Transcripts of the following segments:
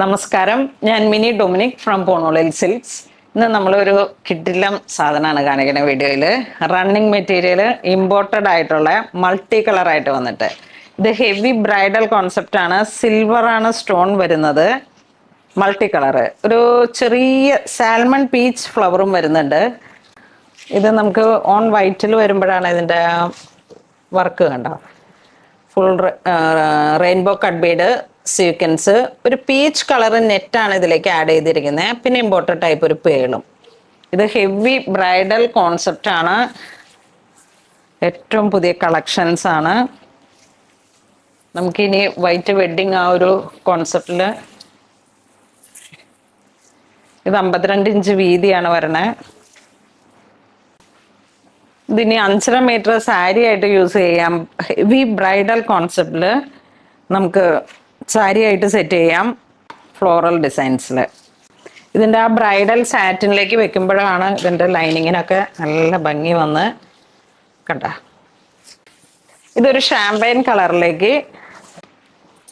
നമസ്കാരം, ഞാൻ mini Dominic from പോണോളിൽ silks. ഇന്ന് നമ്മളൊരു കിടിലം സാധനമാണ് കാണിക്കുന്ന വീഡിയോയിൽ. റണ്ണിങ് മെറ്റീരിയൽ ഇമ്പോർട്ടഡ് ആയിട്ടുള്ള മൾട്ടി കളറായിട്ട് വന്നിട്ട് ഇത് ഹെവി ബ്രൈഡൽ കോൺസെപ്റ്റ് ആണ്. സിൽവർ ആണ് സ്റ്റോൺ വരുന്നത്. മൾട്ടി കളറ് ഒരു ചെറിയ സാൽമൺ പീച്ച് ഫ്ലവറും വരുന്നുണ്ട്. ഇത് നമുക്ക് ഓൺ വൈറ്റിൽ വരുമ്പോഴാണ് ഇതിൻ്റെ വർക്ക് കണ്ടോ. Full rainbow cut Bede sequence, ഒരു പീച്ച് കളർ നെറ്റാണ് ഇതിലേക്ക് ആഡ് ചെയ്തിരിക്കുന്നത്. പിന്നെ ഇമ്പോർട്ടഡ് ടൈപ്പ് ഒരു പേളും. ഇത് ഹെവി ബ്രൈഡൽ കോൺസെപ്റ്റ് ആണ്. ഏറ്റവും പുതിയ കളക്ഷൻസ് ആണ്. നമുക്കിനി വൈറ്റ് വെഡ്ഡിങ് ആ ഒരു കോൺസെപ്റ്റിൽ ഇത് 52 ഇഞ്ച് വീതിയാണ് വരണേ. ഇതിനി 5.5 മീറ്റർ സാരി ആയിട്ട് യൂസ് ചെയ്യാം. ഹെവി ബ്രൈഡൽ കോൺസെപ്റ്റിൽ നമുക്ക് സാരി ആയിട്ട് സെറ്റ് ചെയ്യാം. ഫ്ലോറൽ ഡിസൈൻസിൽ ഇതിൻ്റെ ആ ബ്രൈഡൽ സാറ്റിനിലേക്ക് വെക്കുമ്പോഴാണ് ഇതിൻ്റെ ലൈനിങ്ങിനൊക്കെ നല്ല ഭംഗി വന്ന് കണ്ട. ഇതൊരു ഷാമ്പൈൻ കളറിലേക്ക്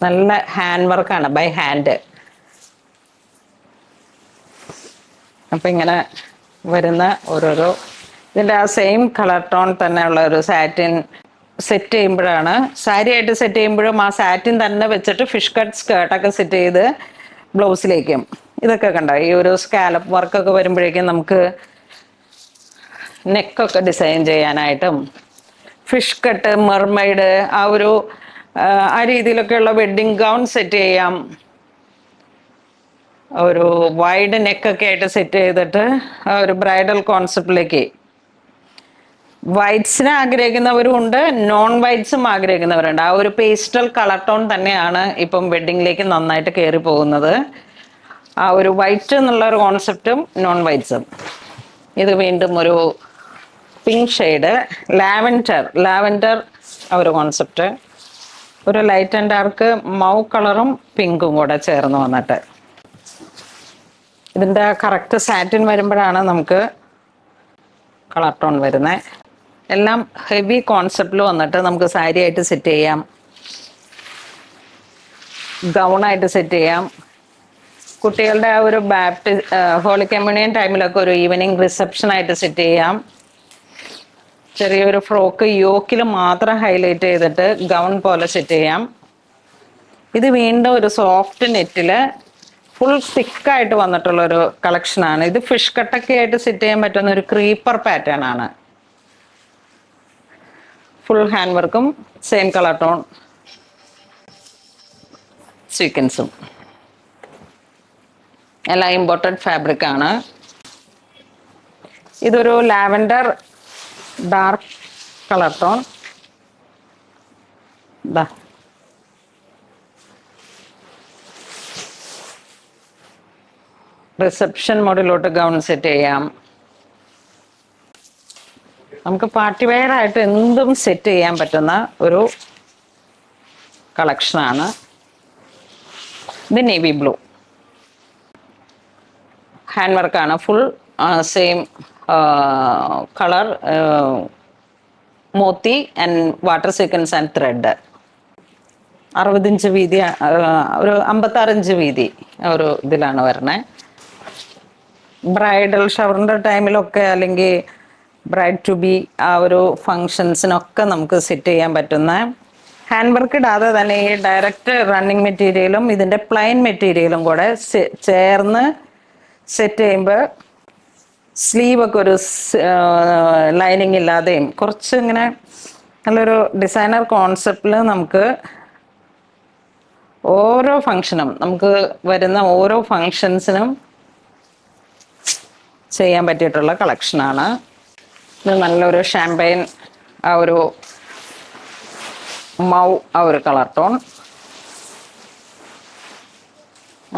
നല്ല ഹാൻഡ് വർക്കാണ്, ബൈ ഹാൻഡ്. അപ്പം ഇങ്ങനെ വരുന്ന ഓരോരോ ഇതിൻ്റെ ആ സെയിം കളർ ടോൺ തന്നെയുള്ള ഒരു സാറ്റിൻ സെറ്റ് ചെയ്യുമ്പോഴാണ്, സാരി ആയിട്ട് സെറ്റ് ചെയ്യുമ്പോഴും ആ സാറ്റിൻ തന്നെ വെച്ചിട്ട് ഫിഷ് കട്ട് സ്കേർട്ടൊക്കെ സെറ്റ് ചെയ്ത് ബ്ലൗസിലേക്കും ഇതൊക്കെ കണ്ടോ. ഈ ഒരു സ്കാലപ്പ് വർക്കൊക്കെ വരുമ്പോഴേക്കും നമുക്ക് നെക്കൊക്കെ ഡിസൈൻ ചെയ്യാനായിട്ടും ഫിഷ് കട്ട്, മെർമെയ്ഡ് ആ രീതിയിലൊക്കെയുള്ള വെഡ്ഡിങ് ഗൗൺ സെറ്റ് ചെയ്യാം. ഒരു വൈഡ് നെക്കൊക്കെ ആയിട്ട് സെറ്റ് ചെയ്തിട്ട് ഒരു ബ്രൈഡൽ കോൺസെപ്റ്റിലേക്ക് വൈറ്റ്സിനെ ആഗ്രഹിക്കുന്നവരും ഉണ്ട്, നോൺ വൈറ്റ്സും ആഗ്രഹിക്കുന്നവരുണ്ട്. ആ ഒരു പേസ്റ്റൽ കളർ ടോൺ തന്നെയാണ് ഇപ്പം വെഡ്ഡിങ്ങിലേക്ക് നന്നായിട്ട് കയറി പോകുന്നത്. ആ ഒരു വൈറ്റ് എന്നുള്ള ഒരു കോൺസെപ്റ്റും നോൺ വൈറ്റ്സും. ഇത് വീണ്ടും ഒരു പിങ്ക് ഷെയ്ഡ്, ലാവൻഡർ ആ ഒരു കോൺസെപ്റ്റ്. ഒരു ലൈറ്റ് ആൻഡ് ഡാർക്ക് മൗ കളറും പിങ്കും കൂടെ ചേർന്ന് വന്നിട്ട് ഇതിൻ്റെ കറക്റ്റ് സാറ്റിൻ വരുമ്പോഴാണ് നമുക്ക് കളർ ടോൺ വരുന്നത്. എല്ലാം ഹെവി കോൺസെപ്റ്റിൽ വന്നിട്ട് നമുക്ക് സാരി ആയിട്ട് സെറ്റ് ചെയ്യാം, ഗൗണായിട്ട് സെറ്റ് ചെയ്യാം. കുട്ടികളുടെ ആ ഒരു ഹോളി കമ്മ്യൂണിയൻ ടൈമിലൊക്കെ ഒരു ഈവനിങ് റിസപ്ഷനായിട്ട് സെറ്റ് ചെയ്യാം. ചെറിയൊരു ഫ്രോക്ക് യോക്കിൽ മാത്രം ഹൈലൈറ്റ് ചെയ്തിട്ട് ഗൗൺ പോലെ സെറ്റ് ചെയ്യാം. ഇത് വീണ്ടും ഒരു സോഫ്റ്റ് നെറ്റിൽ ഫുൾ തിക്കായിട്ട് വന്നിട്ടുള്ളൊരു കളക്ഷനാണ്. ഇത് ഫിഷ് കട്ടൊക്കെ ആയിട്ട് സെറ്റ് ചെയ്യാൻ പറ്റുന്ന ഒരു ക്രീപ്പർ പാറ്റേൺ ആണ്. ഫുൾ ഹാൻഡ് വർക്കും സെയിം കളർ ടോൺ സീക്വൻസും എല്ലാം ഇമ്പോർട്ടഡ് ഫാബ്രിക് ആണ്. ഇതൊരു lavender dark colour tone. Reception മോഡിലോട്ട് ഗൗൺ സെറ്റ് ചെയ്യാം. നമുക്ക് പാർട്ടി വെയർ ആയിട്ട് എന്തും സെറ്റ് ചെയ്യാൻ പറ്റുന്ന ഒരു കളക്ഷനാണ്. ഇത് നേവി ബ്ലൂ ഹാൻഡ് വർക്കാണ്. Full same colour moti and water sequence and thread. 60 inch വീതി, ഒരു 56 ഇഞ്ച് വീതി ഒരു ഇതിലാണ് വരണേ. ബ്രൈഡൽ ഷവറിൻ്റെ ടൈമിലൊക്കെ അല്ലെങ്കിൽ ബ്രൈഡ് ടു ബി ആ ഒരു ഫങ്ഷൻസിനൊക്കെ നമുക്ക് സെറ്റ് ചെയ്യാൻ പറ്റുന്ന ഹാൻഡ് വർക്ക് ഇടാതെ തന്നെ ഈ ഡയറക്റ്റ് റണ്ണിങ് മെറ്റീരിയലും ഇതിൻ്റെ പ്ലെയിൻ മെറ്റീരിയലും കൂടെ ചേർന്ന് സെറ്റ് ചെയ്യുമ്പോൾ സ്ലീവൊക്കെ ഒരു ലൈനിങ് ഇല്ലാതെയും കുറച്ച് ഇങ്ങനെ നല്ലൊരു ഡിസൈനർ കോൺസെപ്റ്റിൽ നമുക്ക് ഓരോ ഫങ്ഷനും നമുക്ക് വരുന്ന ഓരോ ഫങ്ഷൻസിനും ചെയ്യാൻ പറ്റിയിട്ടുള്ള കളക്ഷനാണ്. ഇത് നല്ലൊരു ഷാമ്പൈൻ ആ ഒരു മൗ ആ ഒരു കളർ ടോൺ,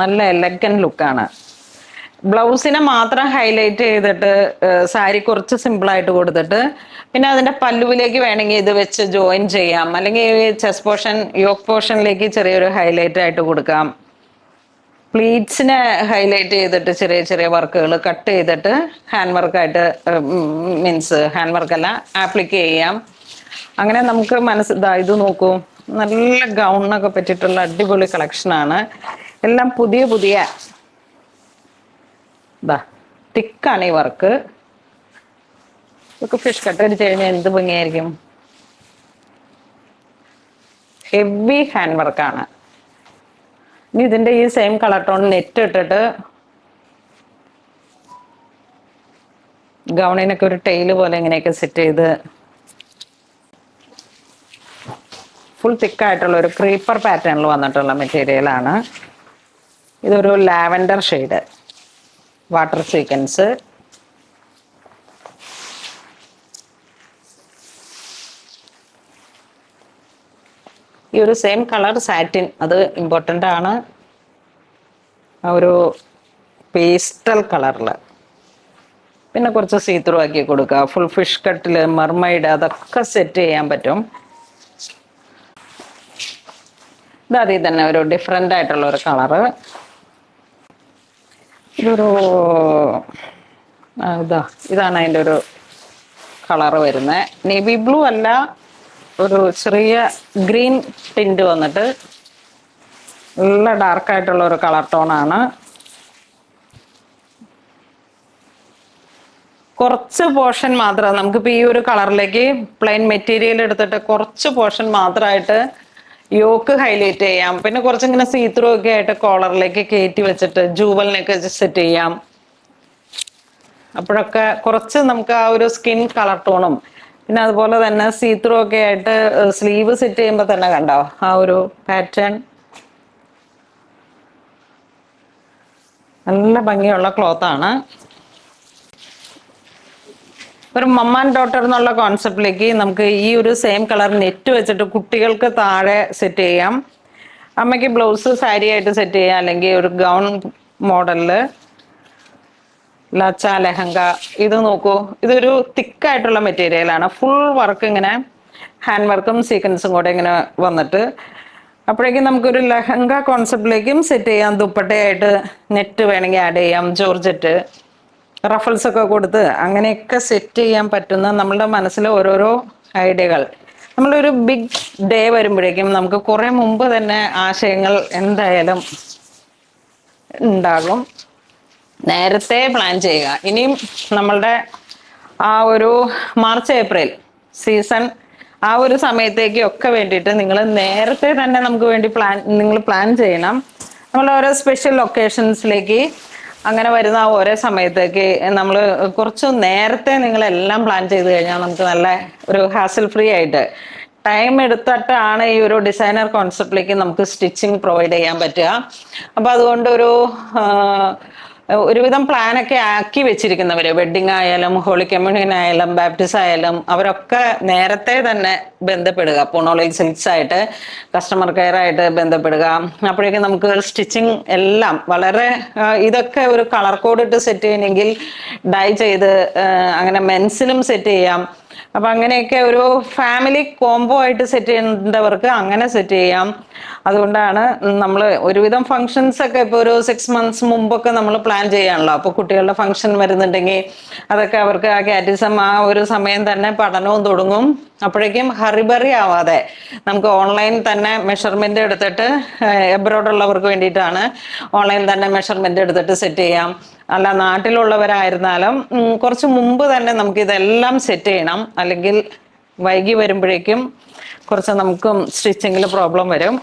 നല്ല എലഗൻ ലുക്കാണ്. ബ്ലൗസിനെ മാത്രം ഹൈലൈറ്റ് ചെയ്തിട്ട് സാരി കുറച്ച് സിമ്പിളായിട്ട് കൊടുത്തിട്ട് പിന്നെ അതിൻ്റെ പല്ലുവിലേക്ക് വേണമെങ്കിൽ ഇത് വെച്ച് ജോയിൻ ചെയ്യാം, അല്ലെങ്കിൽ ചെസ്റ്റ് പോർഷൻ യോക്ക് പോർഷനിലേക്ക് ചെറിയൊരു ഹൈലൈറ്റ് ആയിട്ട് കൊടുക്കാം. പ്ലീറ്റ്സിനെ ഹൈലൈറ്റ് ചെയ്തിട്ട് ചെറിയ ചെറിയ വർക്കുകൾ കട്ട് ചെയ്തിട്ട് ഹാൻഡ് വർക്കായിട്ട് മീൻസ് ഹാൻഡ് വർക്കല്ല ആപ്ലിക്ക് ചെയ്യാം. അങ്ങനെ നമുക്ക് ഇത് നോക്കൂ, നല്ല ഗൗണിനൊക്കെ പറ്റിയിട്ടുള്ള അടിപൊളി കളക്ഷനാണ്. എല്ലാം പുതിയ പുതിയ ഇതാ തിക്കാണ് ഈ വർക്ക്. ഇതൊക്കെ ഫിഷ് കട്ട് അടിച്ച് കഴിഞ്ഞാൽ എന്ത് ഭംഗിയായിരിക്കും. ഹെവി ഹാൻഡ് വർക്കാണ്. ഇനി ഇതിന്റെ ഈ സെയിം കളർ ടോൺ നെറ്റ് ഇട്ടിട്ട് ഗൗണിനൊക്കെ ഒരു ടെയില് പോലെ ഇങ്ങനെയൊക്കെ സെറ്റ് ചെയ്ത് ഫുൾ തിക്കായിട്ടുള്ള ഒരു ക്രീപ്പർ പാറ്റേണിൽ വന്നിട്ടുള്ള മെറ്റീരിയലാണ്. ഇതൊരു ലാവൻഡർ ഷെയ്ഡ് വാട്ടർ സീക്വൻസ്. ഈ ഒരു സെയിം കളർ സാറ്റിൻ അത് ഇമ്പോർട്ടൻ്റ് ആണ്. ആ ഒരു പേസ്റ്റൽ കളറില് പിന്നെ കുറച്ച് സീത്രൂ ആക്കി കൊടുക്കുക. ഫുൾ ഫിഷ് കട്ടില് മർമൈഡ് അതൊക്കെ സെറ്റ് ചെയ്യാൻ പറ്റും. ഇത് അതിൽ തന്നെ ഒരു ഡിഫറെൻ്റ് ആയിട്ടുള്ള ഒരു കളറ്. ഇതൊരു ഇതാണ് അതിൻ്റെ ഒരു കളറ് വരുന്നത്. നേവി ബ്ലൂ അല്ല, ഒരു ചെറിയ ഗ്രീൻ ടിൻറ്റ് വന്നിട്ട് നല്ല ഡാർക്കായിട്ടുള്ള ഒരു കളർ ടോണാണ്. കുറച്ച് പോർഷൻ മാത്രം നമുക്കിപ്പോൾ ഈ ഒരു കളറിലേക്ക് പ്ലെയിൻ മെറ്റീരിയൽ എടുത്തിട്ട് കുറച്ച് പോർഷൻ മാത്രമായിട്ട് യോക്ക് ഹൈലൈറ്റ് ചെയ്യാം. പിന്നെ കുറച്ചിങ്ങനെ സീത്രൂ ഒക്കെ ആയിട്ട് കോളറിലേക്ക് കയറ്റി വെച്ചിട്ട് ജൂവലിനൊക്കെ സെറ്റ് ചെയ്യാം. അപ്പോഴൊക്കെ കുറച്ച് നമുക്ക് ആ ഒരു സ്കിൻ കളർ ടോണും പിന്നെ അതുപോലെ തന്നെ സീത്രൂ ഒക്കെ ആയിട്ട് സ്ലീവ് സെറ്റ് ചെയ്യുമ്പോൾ തന്നെ കണ്ടോ ആ ഒരു പാറ്റേൺ. നല്ല ഭംഗിയുള്ള ക്ലോത്താണ്. ഒരു മമ്മ ആൻഡ് ഡോട്ടർ എന്നുള്ള കോൺസെപ്റ്റിലേക്ക് നമുക്ക് ഈ ഒരു സെയിം കളർ നെറ്റ് വെച്ചിട്ട് കുട്ടികൾക്ക് താഴെ സെറ്റ് ചെയ്യാം. അമ്മയ്ക്ക് ബ്ലൗസ് സാരി ആയിട്ട് സെറ്റ് ചെയ്യാം, അല്ലെങ്കിൽ ഒരു ഗൗൺ മോഡലില് ലച്ച ലെഹങ്ക. ഇത് നോക്കൂ, ഇതൊരു തിക്കായിട്ടുള്ള മെറ്റീരിയലാണ്. ഫുൾ വർക്ക് ഇങ്ങനെ ഹാൻഡ് വർക്കും സീക്വൻസും കൂടെ ഇങ്ങനെ വന്നിട്ട് അപ്പോഴേക്കും നമുക്കൊരു ലെഹങ്ക കോൺസെപ്റ്റിലേക്കും സെറ്റ് ചെയ്യാം. ദുപ്പട്ടയായിട്ട് നെറ്റ് വേണമെങ്കിൽ ആഡ് ചെയ്യാം, ജോർജറ്റ് റഫൽസ് ഒക്കെ കൊടുത്ത് അങ്ങനെയൊക്കെ സെറ്റ് ചെയ്യാൻ പറ്റുന്ന നമ്മളുടെ മനസ്സിലെ ഓരോരോ ഐഡിയകൾ. നമ്മളൊരു ബിഗ് ഡേ വരുമ്പോഴേക്കും നമുക്ക് കുറെ മുമ്പ് തന്നെ ആശയങ്ങൾ എന്തായാലും ഉണ്ടാകും. നേരത്തെ പ്ലാൻ ചെയ്യുക. ഇനിയും നമ്മളുടെ ആ ഒരു മാർച്ച് ഏപ്രിൽ സീസൺ ആ ഒരു സമയത്തേക്ക് ഒക്കെ വേണ്ടിയിട്ട് നിങ്ങൾ നേരത്തെ തന്നെ നമുക്ക് വേണ്ടി നിങ്ങൾ പ്ലാൻ ചെയ്യണം. നമ്മൾ ഓരോ സ്പെഷ്യൽ ലൊക്കേഷൻസിലേക്ക് അങ്ങനെ വരുന്ന ആ ഓരോ സമയത്തേക്ക് നമ്മൾ കുറച്ച് നേരത്തെ നിങ്ങളെല്ലാം പ്ലാൻ ചെയ്ത് കഴിഞ്ഞാൽ നമുക്ക് നല്ല ഒരു ഹാസിൽ ഫ്രീ ആയിട്ട് ടൈം എടുത്തിട്ടാണ് ഈ ഒരു ഡിസൈനർ കോൺസെപ്റ്റിലേക്ക് നമുക്ക് സ്റ്റിച്ചിങ് പ്രൊവൈഡ് ചെയ്യാൻ പറ്റുക. അപ്പൊ അതുകൊണ്ട് ഒരുവിധം പ്ലാനൊക്കെ ആക്കി വെച്ചിരിക്കുന്നവര്, വെഡിങ് ആയാലും ഹോളി കമ്മ്യൂണിയൻ ആയാലും ബാപ്റ്റിസം ആയാലും അവരൊക്കെ നേരത്തെ തന്നെ ബന്ധപ്പെടുക. പൂണോളിൽ സിൽക്സ് ആയിട്ട് കസ്റ്റമർ കെയർ ആയിട്ട് ബന്ധപ്പെടുക. അപ്പോഴേക്കും നമുക്ക് സ്റ്റിച്ചിങ് എല്ലാം വളരെ ഇതൊക്കെ ഒരു കളർ കോഡ് ഇട്ട് സെറ്റ് ചെയ്യണമെങ്കിൽ ഡൈ ചെയ്ത് അങ്ങനെ മെൻസിനും സെറ്റ് ചെയ്യാം. അപ്പൊ അങ്ങനെയൊക്കെ ഒരു ഫാമിലി കോംബോ ആയിട്ട് സെറ്റ് ചെയ്യേണ്ടവർക്ക് അങ്ങനെ സെറ്റ് ചെയ്യാം. അതുകൊണ്ടാണ് നമ്മൾ ഒരുവിധം ഫങ്ഷൻസ് ഒക്കെ ഇപ്പോൾ ഒരു 6 months മുമ്പൊക്കെ നമ്മൾ പ്ലാൻ ചെയ്യാണല്ലോ. അപ്പോൾ കുട്ടികളുടെ ഫംഗ്ഷൻ വരുന്നുണ്ടെങ്കിൽ അതൊക്കെ അവർക്ക് ആ കാറ്റിസം ആ ഒരു സമയം തന്നെ പഠനവും തുടങ്ങും. അപ്പോഴേക്കും ഹറിബറി ആവാതെ നമുക്ക് ഓൺലൈൻ തന്നെ മെഷർമെന്റ് എടുത്തിട്ട് എബ്രോഡ് ഉള്ളവർക്ക് വേണ്ടിയിട്ടാണ് ഓൺലൈൻ തന്നെ മെഷർമെന്റ് എടുത്തിട്ട് സെറ്റ് ചെയ്യാം. അല്ല നാട്ടിലുള്ളവരായിരുന്നാലും കുറച്ച് മുമ്പ് തന്നെ നമുക്ക് ഇതെല്ലാം സെറ്റ് ചെയ്യണം. അല്ലെങ്കിൽ വൈകി വരുമ്പോഴേക്കും കുറച്ച് നമുക്കും സ്റ്റിച്ചിങ്ങിൽ പ്രോബ്ലം വരും.